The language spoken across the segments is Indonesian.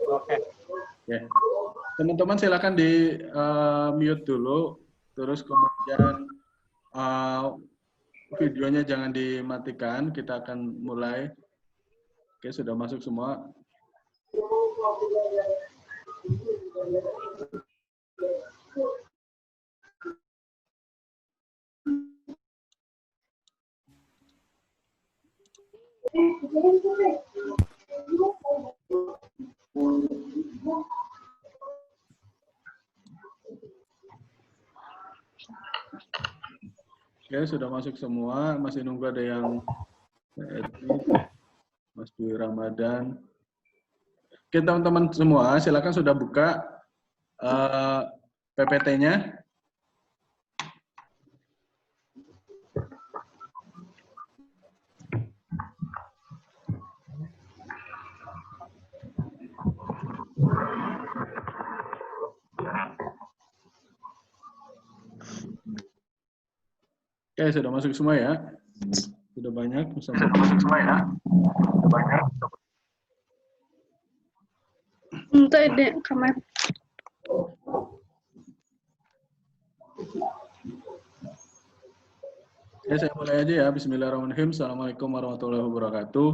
Oke. Ya. Teman-teman silakan di mute dulu, terus kemudian videonya jangan dimatikan. Kita akan mulai. Oke, sudah masuk semua. Oke, sudah masuk semua. Masih nunggu ada yang Mas Dwi Ramadan. Oke, teman-teman semua, silakan sudah buka PPT-nya. Oke, sudah masuk semua ya. Sudah banyak. Sudah masuk semua ya. Sudah banyak. Untuk ide kamar. Ya, saya mulai aja ya. Bismillahirrahmanirrahim. Assalamualaikum warahmatullahi wabarakatuh.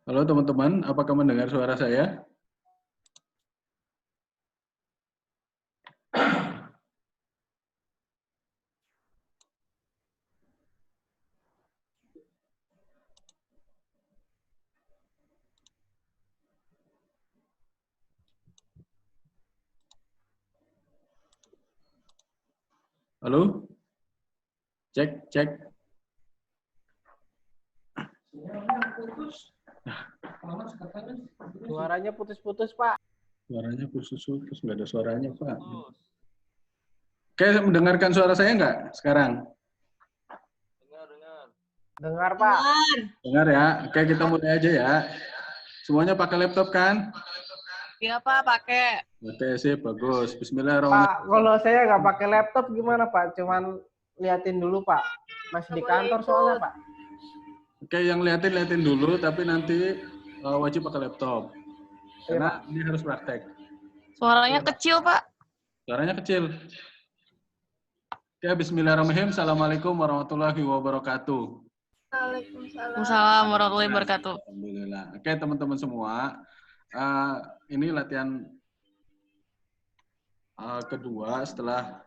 Halo teman-teman, apakah mendengar suara saya? Halo? Cek, cek. Suaranya putus-putus, Pak. Suaranya putus-putus, nggak ada suaranya, Pak. Oke, mendengarkan suara saya nggak sekarang? Dengar, Pak. Dengar ya. Oke, kita mulai aja ya. Semuanya pakai laptop kan? Iya Pak, pakai. Oke, sip, bagus. Bismillahirrahmanirrahim. Pak, kalau saya nggak pakai laptop gimana, Pak? Cuman liatin dulu, Pak. Masih di kantor soalnya, Pak. Oke, yang liatin dulu, tapi nanti wajib pakai laptop. Karena ini harus praktek. Suaranya kecil, Pak. Suaranya kecil. Oke, bismillahirrahmanirrahim. Assalamualaikum warahmatullahi wabarakatuh. Waalaikumsalam warahmatullahi wabarakatuh. Alhamdulillah. Oke, teman-teman semua. Ini latihan kedua setelah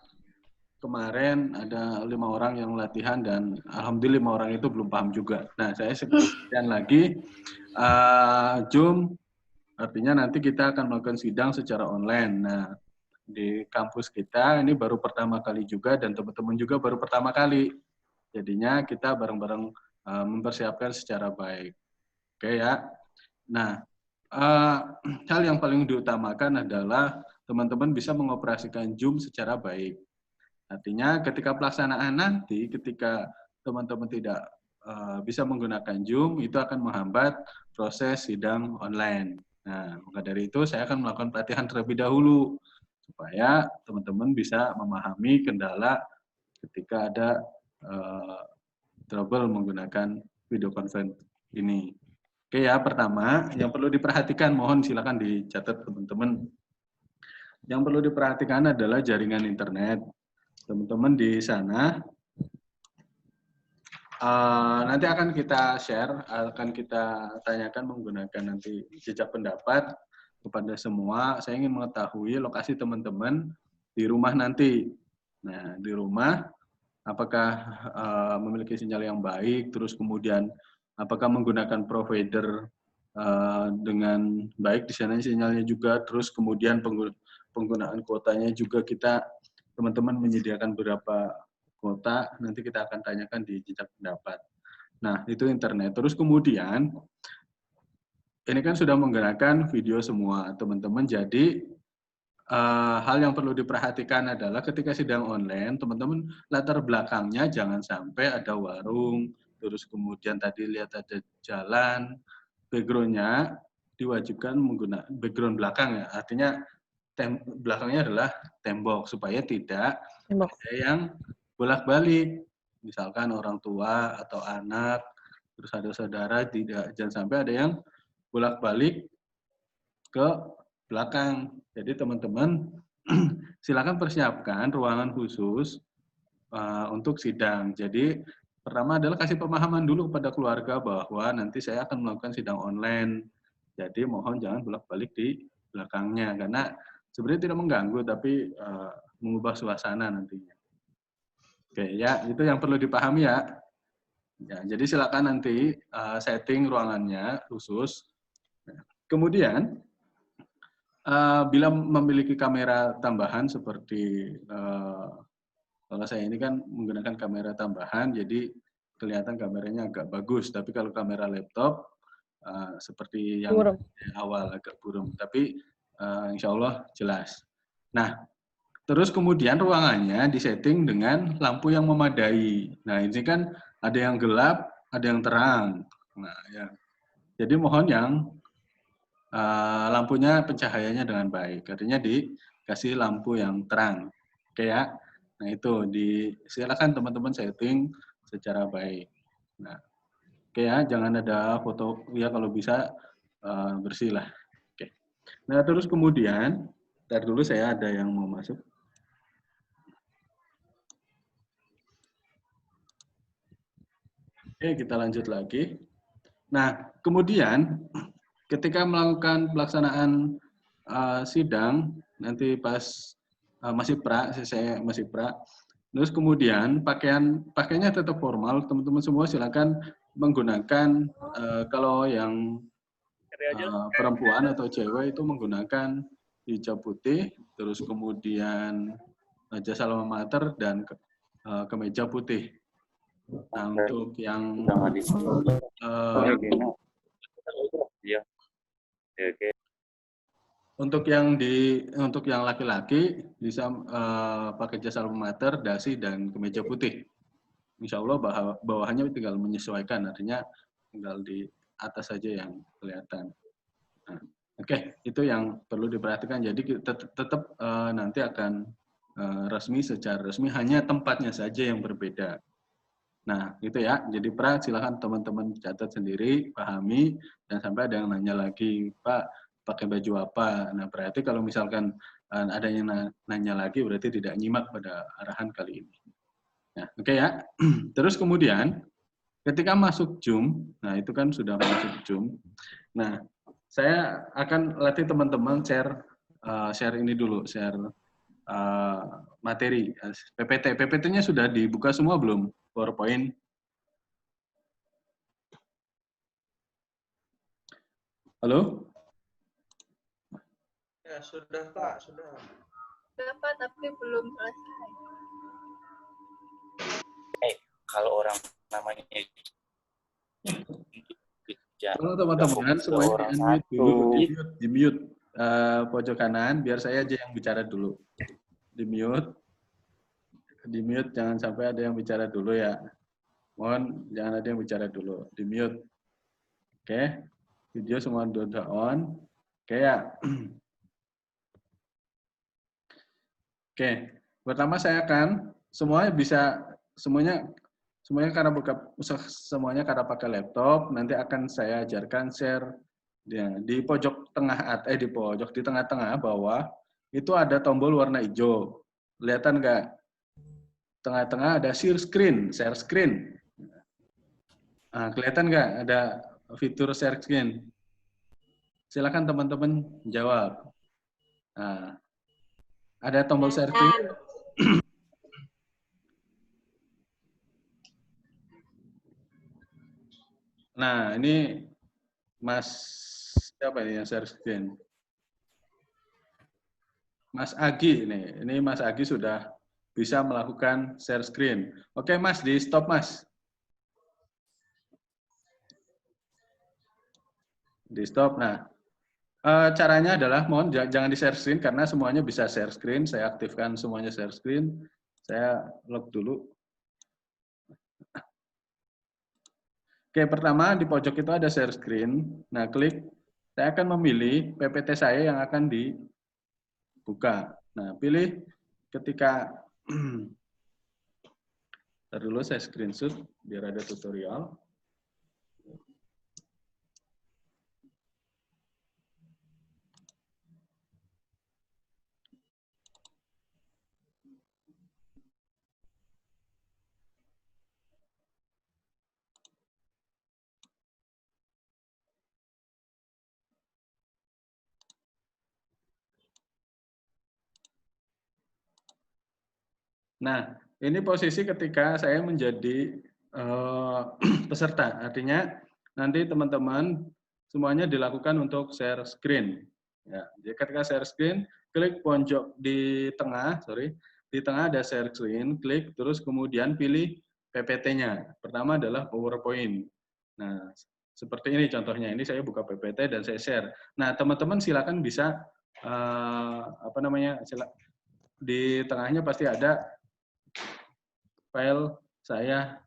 kemarin ada 5 orang yang latihan dan alhamdulillah 5 orang itu belum paham juga. Nah, saya sekian lagi Zoom, artinya nanti kita akan melakukan sidang secara online. Nah, di kampus kita ini baru pertama kali juga dan teman-teman juga baru pertama kali. Jadinya kita bareng-bareng mempersiapkan secara baik. Oke ya. Nah, hal yang paling diutamakan adalah teman-teman bisa mengoperasikan Zoom secara baik. Artinya ketika pelaksanaan nanti, ketika teman-teman tidak bisa menggunakan Zoom, itu akan menghambat proses sidang online. Nah, maka dari itu saya akan melakukan pelatihan terlebih dahulu, supaya teman-teman bisa memahami kendala ketika ada trouble menggunakan video conference ini. Oke ya, pertama yang perlu diperhatikan, mohon silakan dicatat teman-teman. Yang perlu diperhatikan adalah jaringan internet. Teman-teman di sana nanti akan kita share, akan kita tanyakan menggunakan nanti jejak pendapat kepada semua. Saya ingin mengetahui lokasi teman-teman di rumah nanti. Nah, di rumah apakah memiliki sinyal yang baik, terus kemudian apakah menggunakan provider dengan baik di sana sinyalnya juga, terus kemudian penggunaan kuotanya juga kita teman-teman menyediakan berapa kuota, nanti kita akan tanyakan di jejak pendapat. Nah, itu internet. Terus kemudian ini kan sudah menggunakan video semua teman-teman, jadi hal yang perlu diperhatikan adalah ketika sidang online, teman-teman latar belakangnya jangan sampai ada warung, terus kemudian tadi lihat ada jalan, background-nya diwajibkan menggunakan background belakang ya, artinya belakangnya adalah tembok supaya tidak ada yang bolak-balik. Misalkan orang tua atau anak, terus ada saudara, jangan sampai ada yang bolak-balik ke belakang. Jadi teman-teman silakan persiapkan ruangan khusus untuk sidang. Jadi pertama adalah kasih pemahaman dulu kepada keluarga bahwa nanti saya akan melakukan sidang online. Jadi mohon jangan bolak-balik di belakangnya karena sebenarnya tidak mengganggu tapi mengubah suasana nantinya. Oke ya, itu yang perlu dipahami ya. Ya, jadi silakan nanti setting ruangannya khusus. Kemudian bila memiliki kamera tambahan seperti kalau saya ini kan menggunakan kamera tambahan, jadi kelihatan kameranya agak bagus. Tapi kalau kamera laptop seperti yang awal agak buram, tapi insya Allah jelas. Nah, terus kemudian ruangannya disetting dengan lampu yang memadai. Nah, ini kan ada yang gelap, ada yang terang. Nah, ya. Jadi mohon yang lampunya pencahayanya dengan baik. Artinya dikasih lampu yang terang. Oke ya. Nah, itu silakan teman-teman setting secara baik. Nah, oke ya, jangan ada foto ya kalau bisa bersih lah. Oke. Nah, terus kemudian ntar dulu saya ada yang mau masuk. Oke, kita lanjut lagi. Nah, kemudian ketika melakukan pelaksanaan sidang, nanti pas masih pra, saya masih pra, terus kemudian pakaiannya tetap formal, teman-teman semua silakan menggunakan, kalau yang perempuan atau cewek itu menggunakan hijab putih, terus kemudian jas alma mater dan kemeja putih. Nah, untuk yang untuk yang laki-laki bisa pakai jas alma mater, dasi dan kemeja putih. Insya Allah bawahannya tinggal menyesuaikan, artinya tinggal di atas saja yang kelihatan. Nah, oke, itu yang perlu diperhatikan. Jadi tetap nanti akan secara resmi, hanya tempatnya saja yang berbeda. Nah, gitu ya. Jadi silakan teman-teman catat sendiri, pahami, dan sampai ada yang nanya lagi, Pak, pakai baju apa? Nah, berarti kalau misalkan ada yang nanya lagi, berarti tidak nyimak pada arahan kali ini. Nah, oke ya. Terus kemudian, ketika masuk Zoom, nah itu kan sudah masuk Zoom. Nah, saya akan latih teman-teman share ini dulu, share materi PPT. PPT-nya sudah dibuka semua belum? PowerPoint. Halo? Ya, sudah Pak, sudah. Sudah Pak, tapi belum selesai. Kalau orang namanya Halo teman-teman, semuanya di-unmute dulu, di-mute pojok kanan, biar saya aja yang bicara dulu. Di-mute, jangan sampai ada yang bicara dulu ya. Mohon jangan ada yang bicara dulu, di-mute. Oke, video semua udah on. Oke ya. Oke, pertama saya akan semuanya karena pakai laptop, nanti akan saya ajarkan share ya, di pojok tengah di tengah-tengah bawah itu ada tombol warna hijau. Kelihatan nggak? Tengah-tengah ada share screen. Nah, kelihatan nggak ada fitur share screen? Silakan teman-teman jawab. Nah, ada tombol share screen. Nah, ini Mas siapa ini yang share screen? Mas Agi nih. Ini Mas Agi sudah bisa melakukan share screen. Oke, Mas, di stop, Mas. Di stop. Nah, caranya adalah mohon jangan di share screen karena semuanya bisa share screen. Saya aktifkan semuanya share screen. Saya log dulu. Oke, pertama di pojok itu ada share screen. Nah, klik. Saya akan memilih PPT saya yang akan dibuka. Nah, pilih ketika Ntar dulu saya screenshot biar ada tutorial. Nah, ini posisi ketika saya menjadi peserta. Artinya nanti teman-teman semuanya dilakukan untuk share screen. Ya, jadi ketika share screen, klik pojok di tengah, di tengah ada share screen, klik terus kemudian pilih PPT-nya. Pertama adalah PowerPoint. Nah, seperti ini contohnya. Ini saya buka PPT dan saya share. Nah, teman-teman silakan bisa di tengahnya pasti ada file saya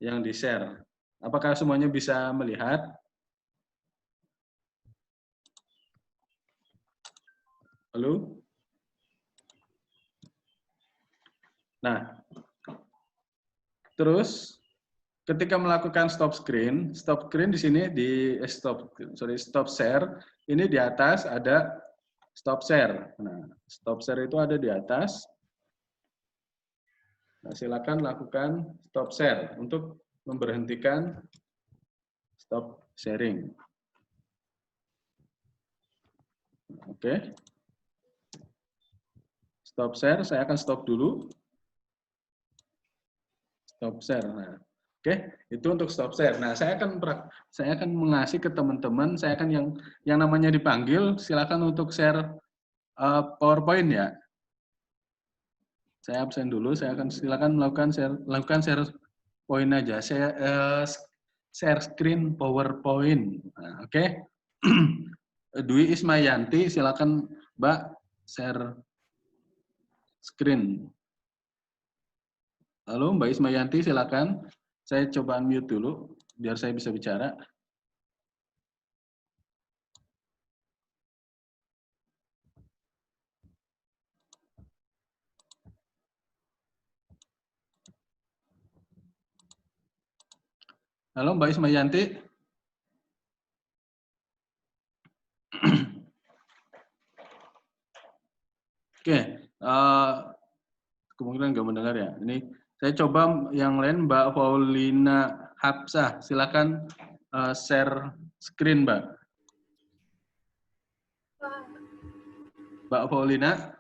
yang di-share. Apakah semuanya bisa melihat? Halo? Nah, terus ketika melakukan stop screen di sini di stop share, ini di atas ada stop share. Nah, stop share itu ada di atas. Nah, silakan lakukan stop share untuk memberhentikan stop sharing. Oke. Stop share, saya akan stop dulu. Stop share. Nah, oke, itu untuk stop share. Nah, saya akan mengasih ke teman-teman, saya akan yang namanya dipanggil, silakan untuk share PowerPoint ya. Saya absen dulu, saya akan silakan lakukan share point aja. Saya share screen PowerPoint. Nah, oke. Dwi Ismayanti, silakan Mbak share screen. Halo Mbak Ismayanti, silakan. Saya coba unmute dulu biar saya bisa bicara. Halo Mbak Ismayanti. Oke, kemungkinan nggak mendengar ya. Ini saya coba yang lain, Mbak Paulina Hapsah, silakan share screen, Mbak. Mbak Paulina,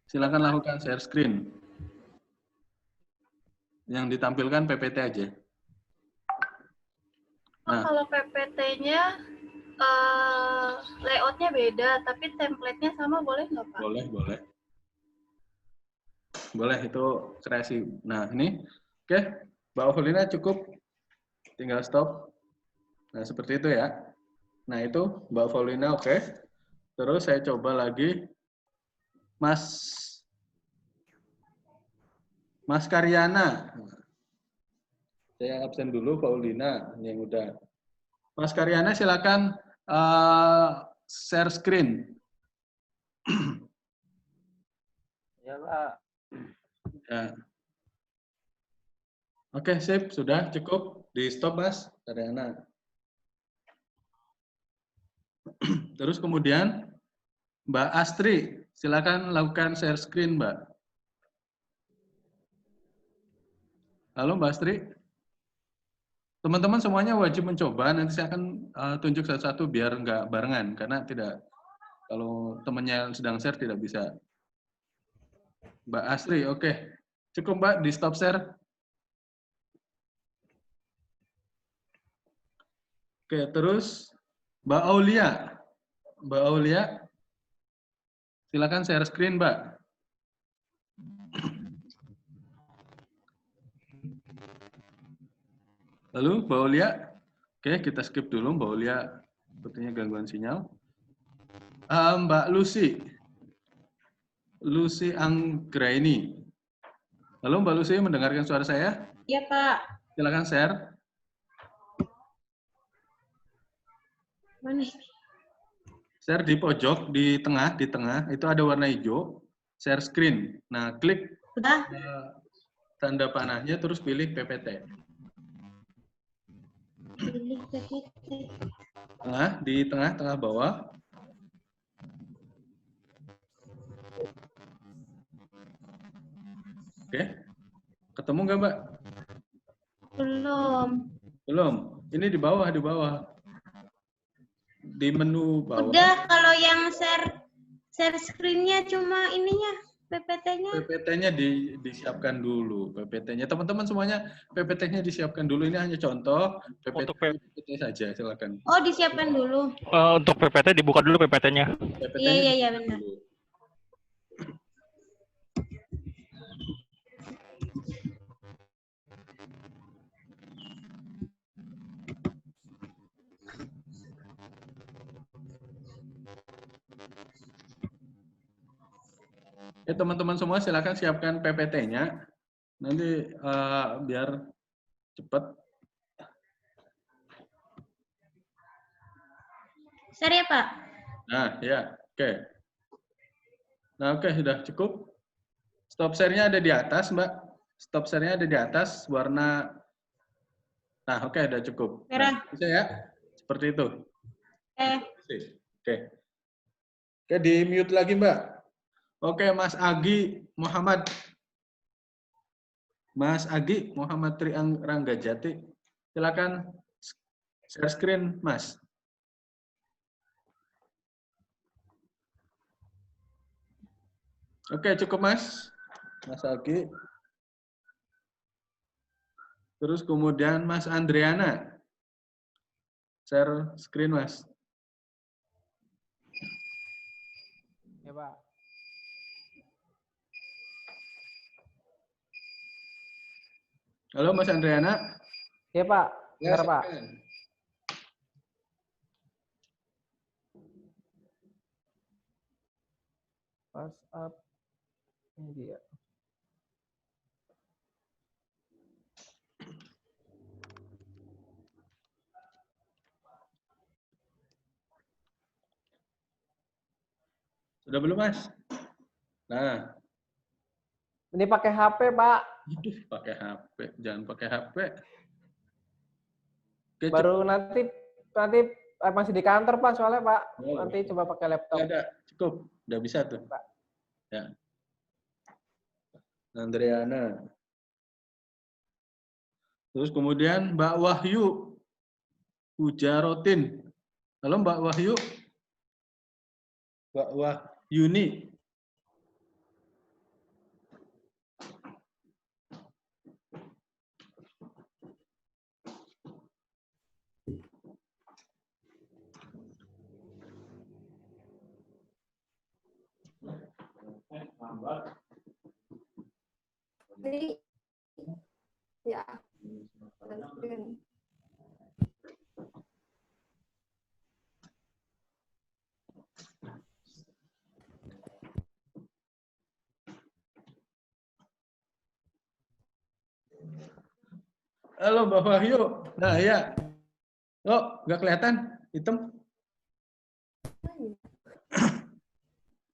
silakan lakukan share screen. Yang ditampilkan PPT aja. Nah, kalau PPT-nya layoutnya beda, tapi template-nya sama, boleh nggak Pak? Boleh, boleh. Boleh, itu kreasi. Nah, ini. Oke, Mbak Paulina cukup. Tinggal stop. Nah, seperti itu ya. Nah, itu Mbak Paulina oke. Terus saya coba lagi. Mas Karyana. Saya absen dulu, Paulina yang udah. Mas Karyana silakan share screen. Ya, Pak. Ya. Oke, sip, sudah cukup. Di stop, Mas Karyana. Terus kemudian Mbak Astri, silakan lakukan share screen, Mbak. Halo Mbak Astri. Teman-teman semuanya wajib mencoba, nanti saya akan tunjuk satu-satu biar nggak barengan, karena kalau temannya sedang share tidak bisa. Mbak Astri, oke. Cukup Mbak, di stop share. Oke, terus Mbak Aulia. Mbak Aulia, silakan share screen, Mbak. Lalu Mbak Aulia, oke kita skip dulu Mbak Aulia, sepertinya gangguan sinyal. Mbak Lucy Anggraini. Halo Mbak Lucy, mendengarkan suara saya? Iya Pak. Silakan share. Mana? Share di pojok, di tengah itu ada warna hijau. Share screen. Nah, klik. Sudah? tanda panahnya, terus pilih PPT. Pilih PPT. Di tengah bawah. Oke. Ketemu nggak, Mbak? Belum. Belum. Ini di bawah, di bawah. Di menu bawah. Udah, kalau yang share screen-nya cuma ininya, PPT-nya. PPT-nya disiapkan dulu. PPT-nya teman-teman semuanya PPT-nya disiapkan dulu. Ini hanya contoh. PPT saja, silakan. Oh, disiapkan dulu. Untuk PPT dibuka dulu PPT-nya. Iya, benar. Ya, teman-teman semua silakan siapkan PPT-nya. Nanti biar cepat. Share ya, Pak? Nah, ya, oke. Nah, oke, sudah cukup. Stop share-nya ada di atas, Mbak. Stop share-nya ada di atas, warna. Nah, oke, sudah cukup. Merah. Nah, bisa ya? Seperti itu. Oke. Oke, di mute lagi, Mbak. Oke, Mas Agi Muhammad. Mas Agi Muhammad Ranggajati. Silakan share screen, Mas. Oke, cukup, Mas. Mas Agi. Terus kemudian Mas Andriana. Share screen, Mas. Ya, Pak. Halo, Mas Andriana. Ya, Pak. Ya, Benar, Pak. WhatsApp. Ini dia. Sudah belum, Mas? Nah. Ini pakai HP, Pak. Aduh, pakai HP. Jangan pakai HP. Oke, Baru nanti masih di kantor, Pak, soalnya, Pak. Oh. Nanti coba pakai laptop. Ada, cukup. Udah bisa tuh. Pak. Ya. Andriana. Terus kemudian Mbak Wahyu Hujarotin. Halo, Mbak Wahyu. Mbak Wahyuni. Ya. Halo, Mbak Wahyu. Nah, ya. Oh, nggak kelihatan? Hitam.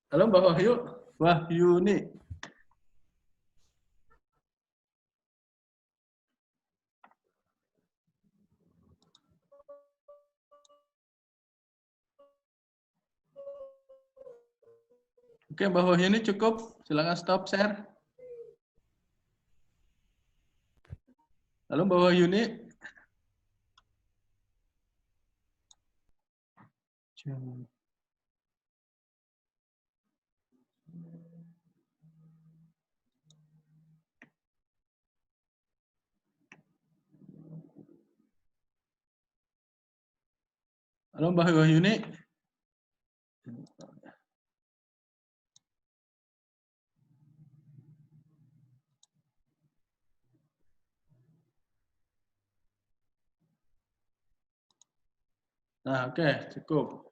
Halo, Mbak Wahyu. Wahyuni. Oke, Mbak Wahyuni cukup. Silakan stop share. Halo, Mbak Wahyuni. Halo, Mbak Wahyuni. Nah, oke, cukup.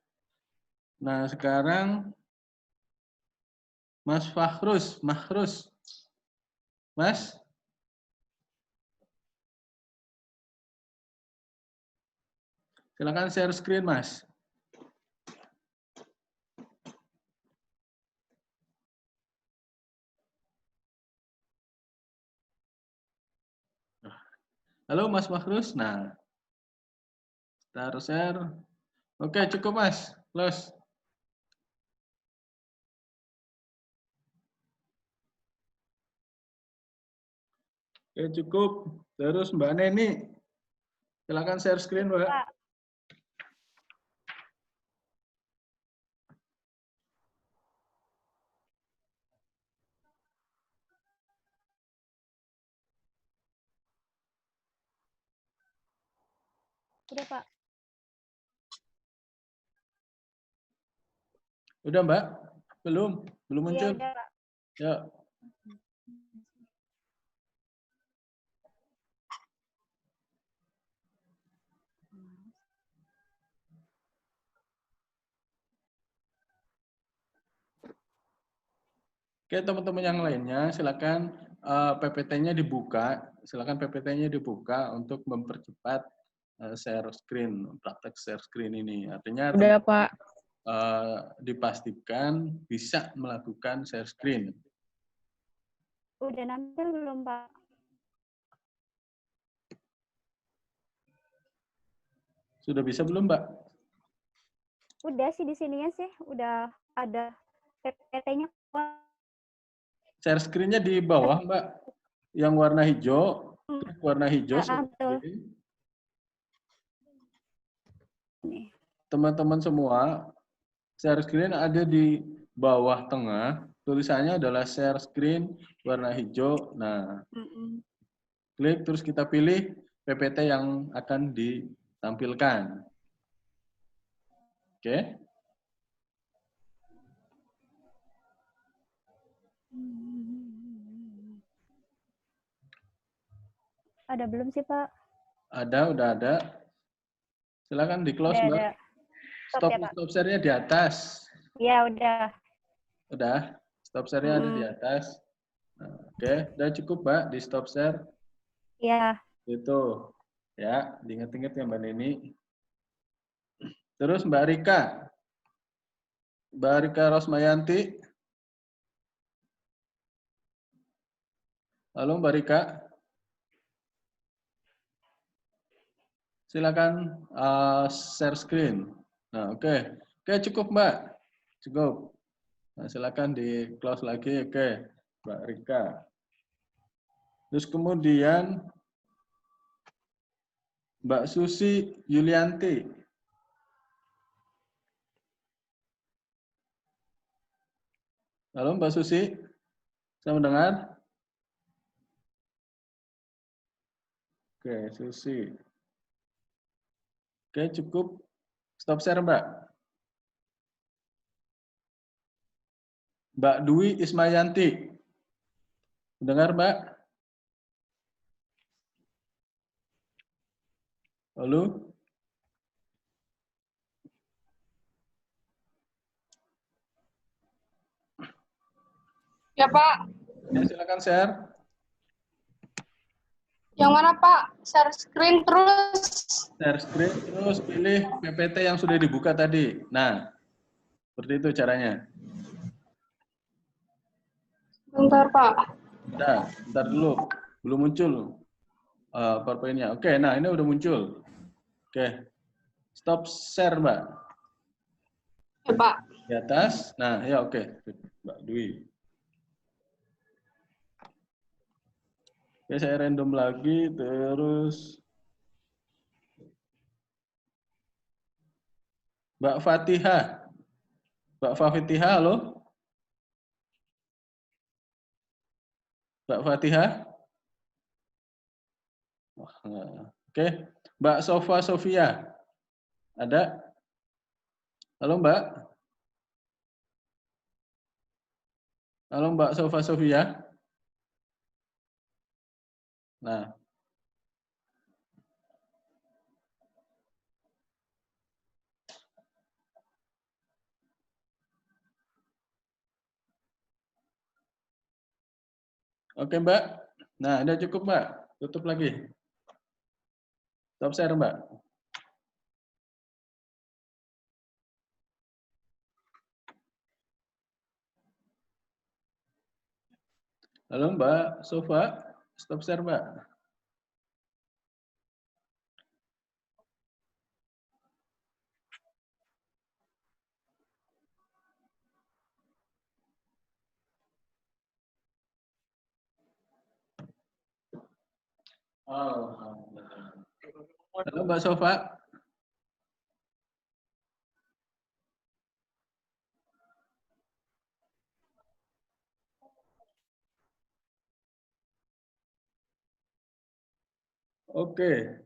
Nah, sekarang Mas Fahrus, Mahrus. Mas? Silakan share screen, Mas. Halo Mas Mahrus. Nah, share. Oke, cukup Mas. Close. Oke, cukup. Terus Mbak Neni. Silakan share screen, Mbak. Pak. Udah, Pak. Udah, Mbak? Belum? Belum Iya, muncul? udah, Pak. Ya. Oke, teman-teman yang lainnya, silakan PPT-nya dibuka. Silakan PPT-nya dibuka untuk mempercepat share screen, praktek share screen ini. Artinya Udah, Pak. dipastikan bisa melakukan share screen. Udah nampil belum, Pak? Sudah bisa belum, Mbak? Udah sih di sininya sih, udah ada PPT-nya. Share screen-nya di bawah, Mbak. Yang warna hijau, warna hijau. Betul. Teman-teman semua, share screen ada di bawah tengah. Tulisannya adalah share screen warna hijau. Nah, klik terus kita pilih PPT yang akan ditampilkan. Oke. Ada belum sih, Pak? Ada, udah ada. Silakan di close, Mbak. Ada. Stop, ya, Pak. stop share-nya di atas. Ya, udah. Udah, stop share-nya ada di atas. Nah, oke, udah cukup, Mbak, di stop share. Ya. Itu. Ya, diingat-ingat ya Mbak Neni. Terus Mbak Rika. Mbak Rika Rosmayanti. Halo Mbak Rika. Silakan share screen. Nah, oke. Oke, cukup Mbak. Cukup. Nah, silakan di close lagi. Oke, Mbak Rika. Terus kemudian Mbak Susi Yulianti. Halo Mbak Susi. Saya mendengar? Oke, Susi. Oke, cukup. Stop share, Mbak. Mbak Dwi Ismayanti. Dengar, Mbak? Halo? Ya, Pak. Ya, silakan share. Yang mana, Pak? Share screen terus. Share screen, terus pilih PPT yang sudah dibuka tadi. Nah, seperti itu caranya. Bentar, Pak. Nah, bentar dulu. Belum muncul PowerPoint-nya. Oke, nah ini udah muncul. Oke. Stop share, Mbak. Ya, Pak. Di atas. Nah, ya oke. Mbak Dwi. Oke, saya random lagi, terus Mbak Fatihah. Mbak Fatihah, halo? Mbak Fatihah? Oke. Mbak Sofa Sofia. Ada? Halo, Mbak? Halo, Mbak Sofa Sofia? Nah. Oke, Mbak. Nah, udah cukup, Mbak. Tutup lagi. Stop share, Mbak. Halo, Mbak Sofa. Stop share, Mbak. Alhamdulillah. Halo Mbak Sofa. Oke.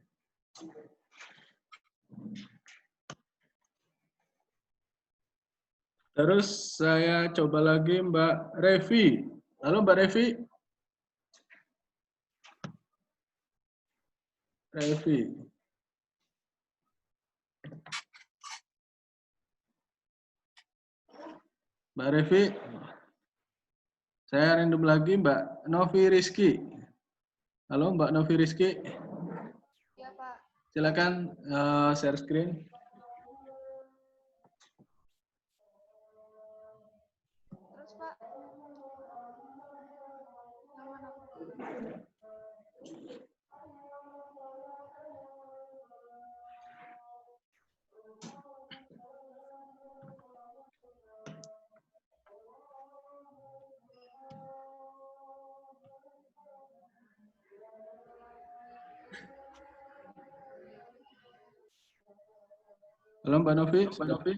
Terus saya coba lagi Mbak Revi. Halo Mbak Revi. Revi. Mbak Revi. Saya random lagi Mbak Novi Rizky. Halo Mbak Novi Rizky. Ya, Pak. Silakan share screen. Terus, Pak. Yang mana, Pak? Halo Mbak Novi. Mbak Novi.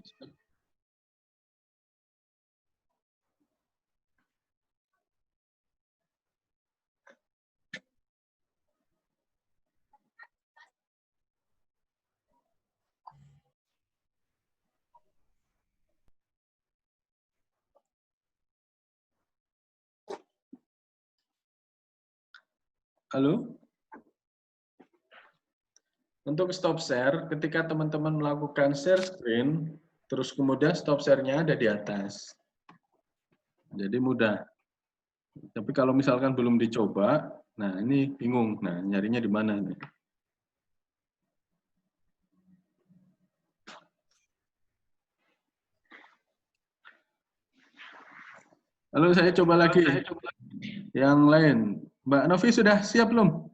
Halo. Untuk stop share, ketika teman-teman melakukan share screen, terus kemudian stop share-nya ada di atas. Jadi mudah. Tapi kalau misalkan belum dicoba, nah ini bingung. Nah, nyarinya di mana nih? Lalu saya coba lagi. Yang lain. Mbak Novi sudah siap belum?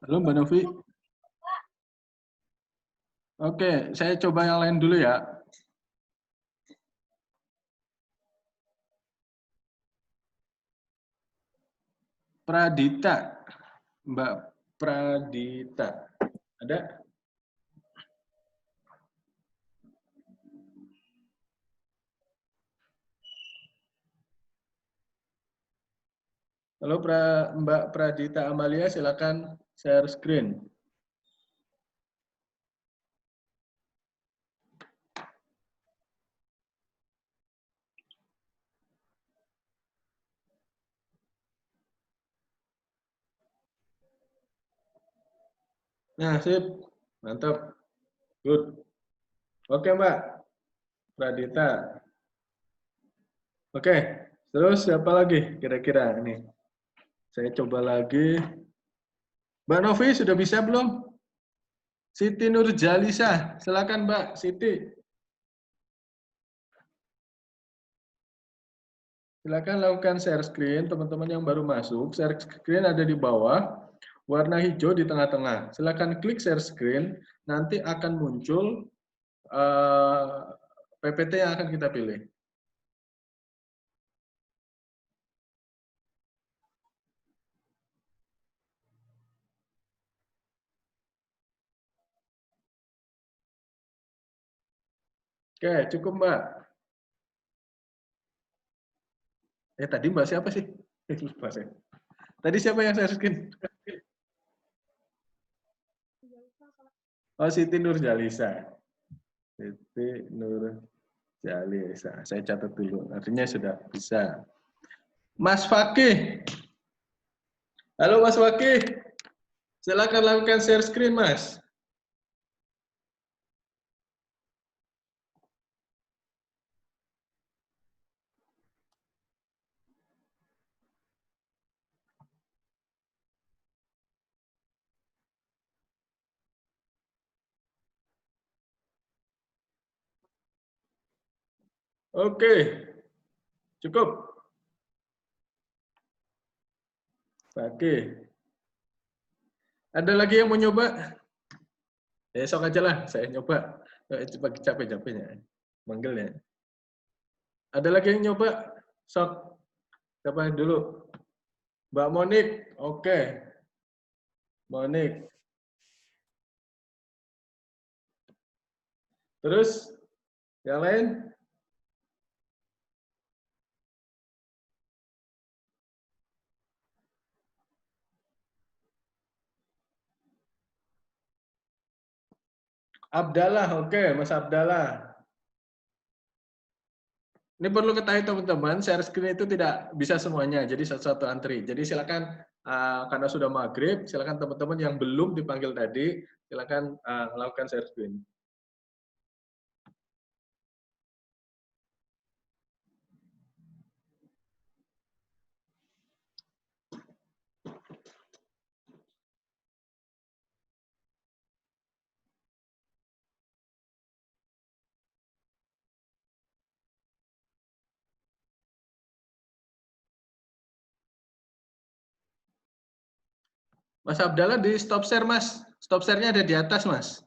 Halo Mbak Novi. Oke, saya coba yang lain dulu ya. Pradita. Mbak Pradita. Ada? Halo Mbak Pradita Amalia, silakan share screen. Nah, sip. Mantap. Good. Oke, Mbak Pradita. Oke, terus siapa lagi kira-kira ini? Saya coba lagi. Mbak Novi sudah bisa belum? Siti Nurjalisa, silakan Mbak Siti. Silakan lakukan share screen, teman-teman yang baru masuk. Share screen ada di bawah, warna hijau di tengah-tengah. Silakan klik share screen, nanti akan muncul PPT yang akan kita pilih. Oke, cukup Mbak. Tadi Mbak siapa sih? Lupa saya. Tadi siapa yang share screen? Oh, Siti Nurjalisa. Siti Nurjalisa. Saya catat dulu. Artinya sudah bisa. Mas Fakih. Halo Mas Fakih. Silakan lakukan share screen, Mas. Oke. Cukup. Fakih. Ada lagi yang mau nyoba? Besok aja lah, saya nyoba. Capek-capeknya. Manggilnya. Ada lagi yang nyoba? Sok. Siapa yang dulu? Mbak Monik. Oke. Monik. Terus yang lain? Abdallah, oke, Mas Abdallah. Ini perlu ketahui teman-teman, share screen itu tidak bisa semuanya, jadi satu-satu antri. Jadi silakan karena sudah maghrib, silakan teman-teman yang belum dipanggil tadi, silakan lakukan share screen. Mas Abdallah di stop share, Mas. Stop share-nya ada di atas, Mas.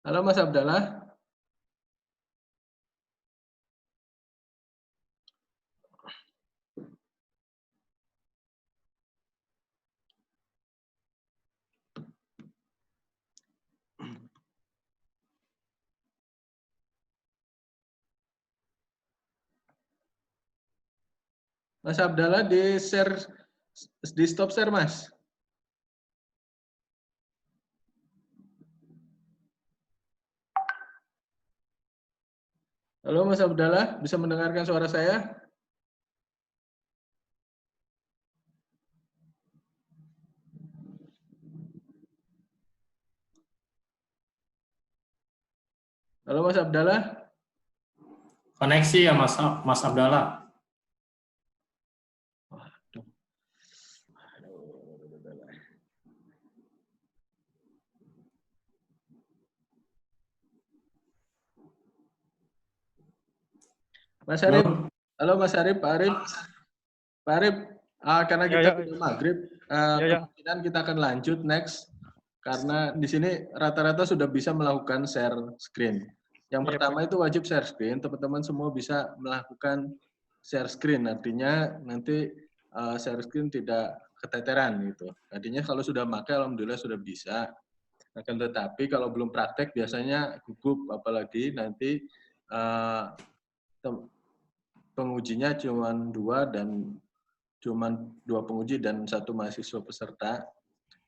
Halo, Mas Abdallah. Mas Abdallah di share, di stop share, Mas. Halo, Mas Abdallah, bisa mendengarkan suara saya? Halo, Mas Abdallah. Koneksi ya Mas Abdallah. Mas Arif. Halo Mas Arif, Pak Arif. Pak Arif, karena kita sudah maghrib, kemungkinan kita akan lanjut next. Karena di sini rata-rata sudah bisa melakukan share screen. Yang pertama itu wajib share screen, teman-teman semua bisa melakukan share screen. Artinya nanti share screen tidak keteteran gitu. Artinya kalau sudah pakai, alhamdulillah sudah bisa. Akan tetapi kalau belum praktek biasanya gugup, apalagi nanti pengujinya cuma dua penguji dan satu mahasiswa peserta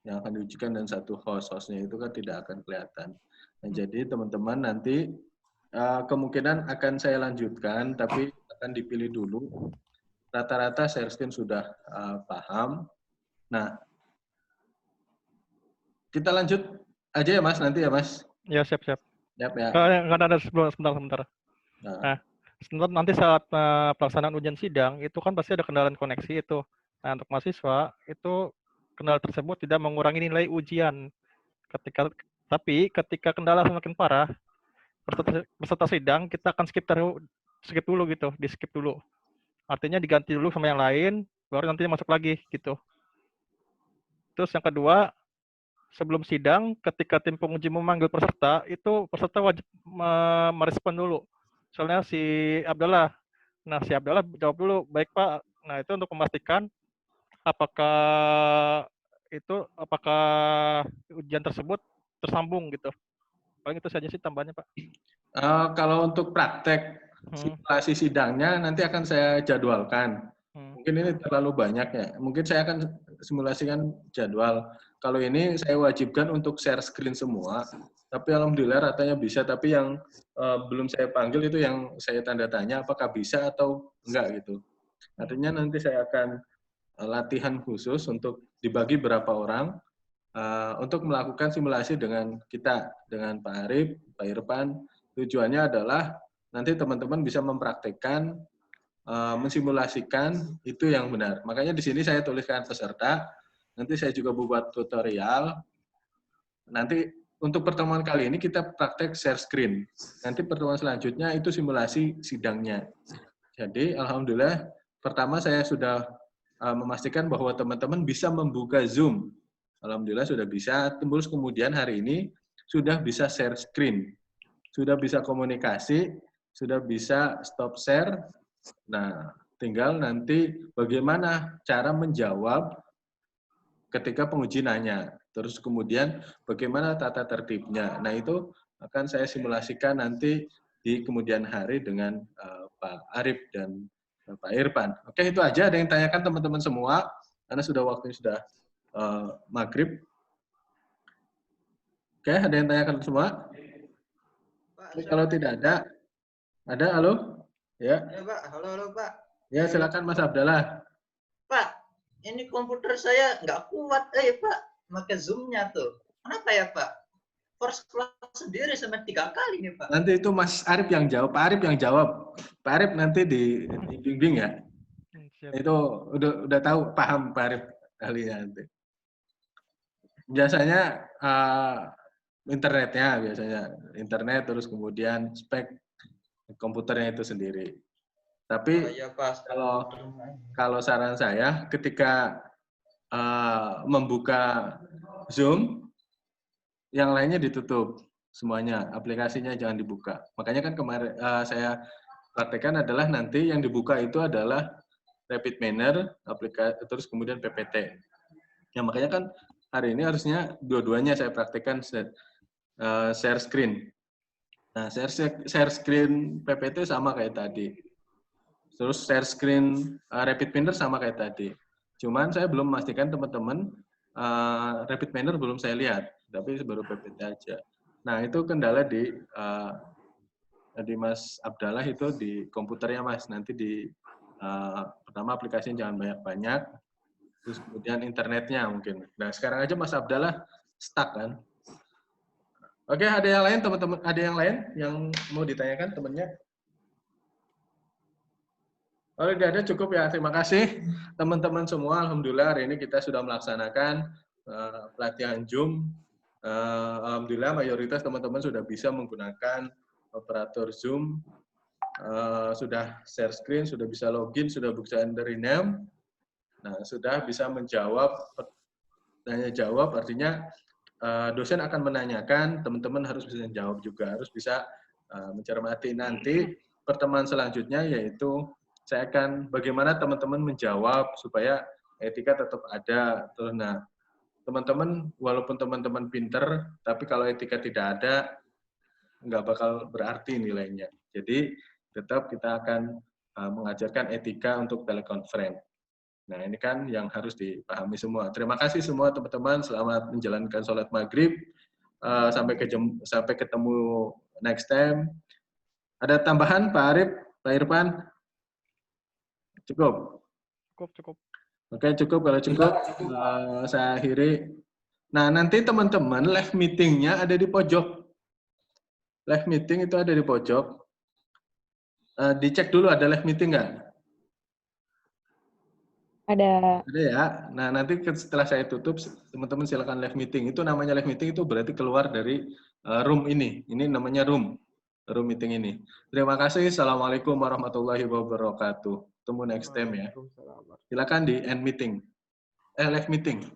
yang akan diujikan dan satu hostnya itu kan tidak akan kelihatan. Nah, jadi teman-teman nanti kemungkinan akan saya lanjutkan, tapi akan dipilih dulu. Rata-rata share screen sudah paham. Nah, kita lanjut aja ya Mas, nanti ya Mas. Ya, siap-siap. Siap ya. Nggak ada sebentar. Nah, nanti saat pelaksanaan ujian sidang, itu kan pasti ada kendala koneksi itu. Nah, untuk mahasiswa, itu kendala tersebut tidak mengurangi nilai ujian. Tapi ketika kendala semakin parah, peserta sidang, kita akan skip dulu gitu, di-skip dulu. Artinya diganti dulu sama yang lain, baru nantinya masuk lagi gitu. Terus yang kedua, sebelum sidang, ketika tim penguji memanggil peserta, itu peserta wajib merespon dulu. Soalnya si Abdallah. Nah, si Abdallah jawab dulu, baik Pak. Nah, itu untuk memastikan apakah ujian tersebut tersambung gitu. Paling itu saja sih tambahnya, Pak. Kalau untuk praktek simulasi sidangnya nanti akan saya jadwalkan. Mungkin ini terlalu banyak ya. Mungkin saya akan simulasikan jadwal. Kalau ini saya wajibkan untuk share screen semua. Tapi alhamdulillah ratanya bisa. Tapi yang belum saya panggil itu yang saya tanda tanya apakah bisa atau enggak gitu. Artinya nanti saya akan latihan khusus untuk dibagi berapa orang untuk melakukan simulasi dengan kita, dengan Pak Arif, Pak Irfan. Tujuannya adalah nanti teman-teman bisa mempraktekkan, mensimulasikan itu yang benar. Makanya di sini saya tuliskan peserta, nanti saya juga buat tutorial. Nanti untuk pertemuan kali ini kita praktek share screen. Nanti pertemuan selanjutnya itu simulasi sidangnya. Jadi alhamdulillah pertama saya sudah memastikan bahwa teman-teman bisa membuka Zoom. Alhamdulillah sudah bisa. Terus kemudian hari ini sudah bisa share screen, sudah bisa komunikasi, sudah bisa stop share. Nah, tinggal nanti bagaimana cara menjawab ketika penguji nanya. Terus kemudian bagaimana tata tertibnya. Nah, itu akan saya simulasikan nanti di kemudian hari dengan Pak Arif dan Pak Irfan. Oke, itu aja. Ada yang tanyakan teman-teman semua, karena sudah waktunya sudah maghrib. Oke, ada yang tanyakan semua? Pak, kalau tidak ada, halo? Ya. Ya, Pak. Halo, Pak. Ya, silakan Mas Abdallah. Pak, ini komputer saya nggak kuat, Pak. Pakai Zoom-nya tuh. Kenapa ya, Pak? Force class sendiri sampai 3 kali nih, Pak. Nanti itu Mas Arif yang jawab. Pak Arif yang jawab. Pak Arif nanti dibimbing ya. Itu udah tahu, paham Pak Arif ahlinya nanti. Biasanya internetnya, internet, terus kemudian spek komputernya itu sendiri. Tapi ya, Pak. kalau saran saya, ketika membuka Zoom, yang lainnya ditutup semuanya, aplikasinya jangan dibuka. Makanya kan kemarin saya praktekkan adalah nanti yang dibuka itu adalah Rapid Manner, aplikasi, terus kemudian PPT. Ya makanya kan hari ini harusnya dua-duanya saya praktekkan share screen. Nah, share screen PPT sama kayak tadi. Terus share screen Rapid Manner sama kayak tadi. Cuman saya belum memastikan teman-teman Rapid Manner belum saya lihat, tapi baru PPT aja. Nah, itu kendala di Mas Abdallah itu di komputernya Mas. Nanti pertama aplikasinya jangan banyak-banyak, terus kemudian internetnya mungkin. Nah, sekarang aja Mas Abdallah stuck kan. Oke, ada yang lain teman-teman? Ada yang lain yang mau ditanyakan temannya? Oh, tidak ada, cukup ya. Terima kasih teman-teman semua. Alhamdulillah hari ini kita sudah melaksanakan pelatihan Zoom. Alhamdulillah mayoritas teman-teman sudah bisa menggunakan operator Zoom, sudah share screen, sudah bisa login, sudah bisa entry name. Nah, sudah bisa menjawab, tanya jawab, artinya dosen akan menanyakan, teman-teman harus bisa menjawab juga, harus bisa mencermati. Nanti pertemuan selanjutnya yaitu saya akan bagaimana teman-teman menjawab supaya etika tetap ada. Terus, nah, teman-teman walaupun teman-teman pinter, tapi kalau etika tidak ada, nggak bakal berarti nilainya. Jadi tetap kita akan mengajarkan etika untuk telekonferensi. Nah, ini kan yang harus dipahami semua. Terima kasih semua teman-teman. Selamat menjalankan sholat maghrib. Sampai ketemu next time. Ada tambahan Pak Arif, Pak Irfan? Cukup? Cukup. Oke, cukup. Kalau cukup, saya akhiri. Nah, nanti teman-teman live meeting-nya ada di pojok. Live meeting itu ada di pojok. Dicek dulu ada live meeting nggak? Ada. Ada ya. Nah, nanti setelah saya tutup, teman-teman silakan live meeting. Itu namanya live meeting itu berarti keluar dari room ini. Ini namanya room meeting ini. Terima kasih. Assalamualaikum warahmatullahi wabarakatuh. Tunggu next time ya. Silakan di end meeting. Live meeting.